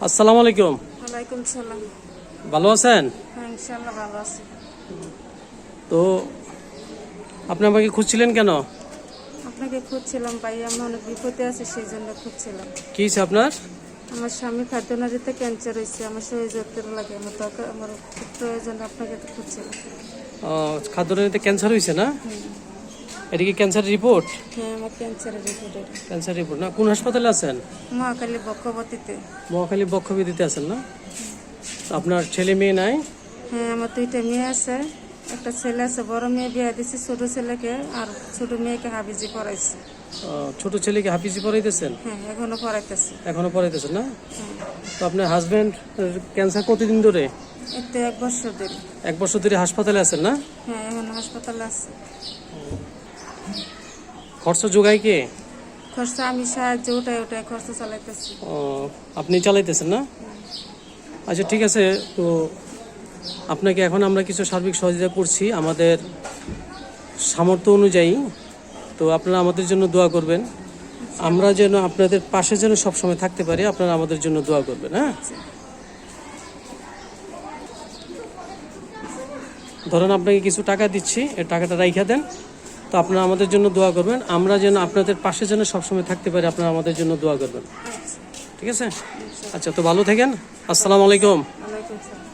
আসসালামু আলাইকুম। ওয়ালাইকুম সালাম। ভালো আছেন? হ্যাঁ, ইনশাআল্লাহ ভালো আছি। তো আপনি আমাকে খুঁজছিলেন কেন? আপনাকে খুঁজছিলাম ভাই, আমি অনেক বিপদে আছি, সেই জন্য খুঁজছিলাম। কি হয়েছে আপনার? আমার স্বামী খাদ্যনালীতে ক্যান্সার হয়েছে, আমার শরীর যত্নের লাগে, আমার দরকার, আমার খুব প্রয়োজন, আপনাকে তো খুঁজছিলাম। খাদ্যনালীতে ক্যান্সার হয়েছে না? এটা কি ক্যান্সার রিপোর্ট? হ্যাঁ, আমার ক্যান্সারের রিপোর্ট। ক্যান্সার রিপোর্ট না? কোন হাসপাতালে আছেন? মহাকালী বক্ষবতীতে। মহাখালী বক্ষবিধিতে আছেন না? আপনার ছেলে মেয়ে নাই? হ্যাঁ, আমার 2টা মেয়ে আছে, একটা ছেলে আছে, বড় মেয়ে বিয়ে দিছি, ছোট ছেলেকে আর ছোট মেয়েকে হাফিজি পড়াইছি। ছোট ছেলেকে হাফিজি পড়াইতেছেন? হ্যাঁ, এখনো পড়াইতেছি। এখনো পড়াইতেছেন না? হ্যাঁ। তো আপনার হাজবেন্ড ক্যান্সার কতদিন ধরে? এতে 1 বছর ধরে। 1 বছর ধরে হাসপাতালে আছেন না? হ্যাঁ, এখনো হাসপাতালে আছে। খরচ যোগায় কে? খরচ আমি সাহায্য উঠাই খরচ চালাইতেছি। আপনি চালাইতেছেন না? আচ্ছা, ঠিক আছে। তো আপনাকে এখন আমরা কিছু সার্বিক সহযোগিতা করছি আমাদের সামর্থ্য অনুযায়ী। তো আপনারা আমাদের জন্য দোয়া করবেন, আমরা যেন আপনাদের পাশে যেন সবসময় থাকতে পারি। আপনারা আমাদের জন্য দোয়া করবেন। হ্যাঁ, ধরেন আপনাকে কিছু টাকা দিচ্ছি, এই টাকাটা রাইখা দেন। তো আপনারা আমাদের জন্য দোয়া করবেন, আমরা যেন আপনাদের পাশে যেন সবসময় থাকতে পারি। আপনারা আমাদের জন্য দোয়া করবেন, ঠিক আছে? আচ্ছা, তো ভালো থাকেন। আসসালামু আলাইকুম। ওয়ালাইকুম সালাম।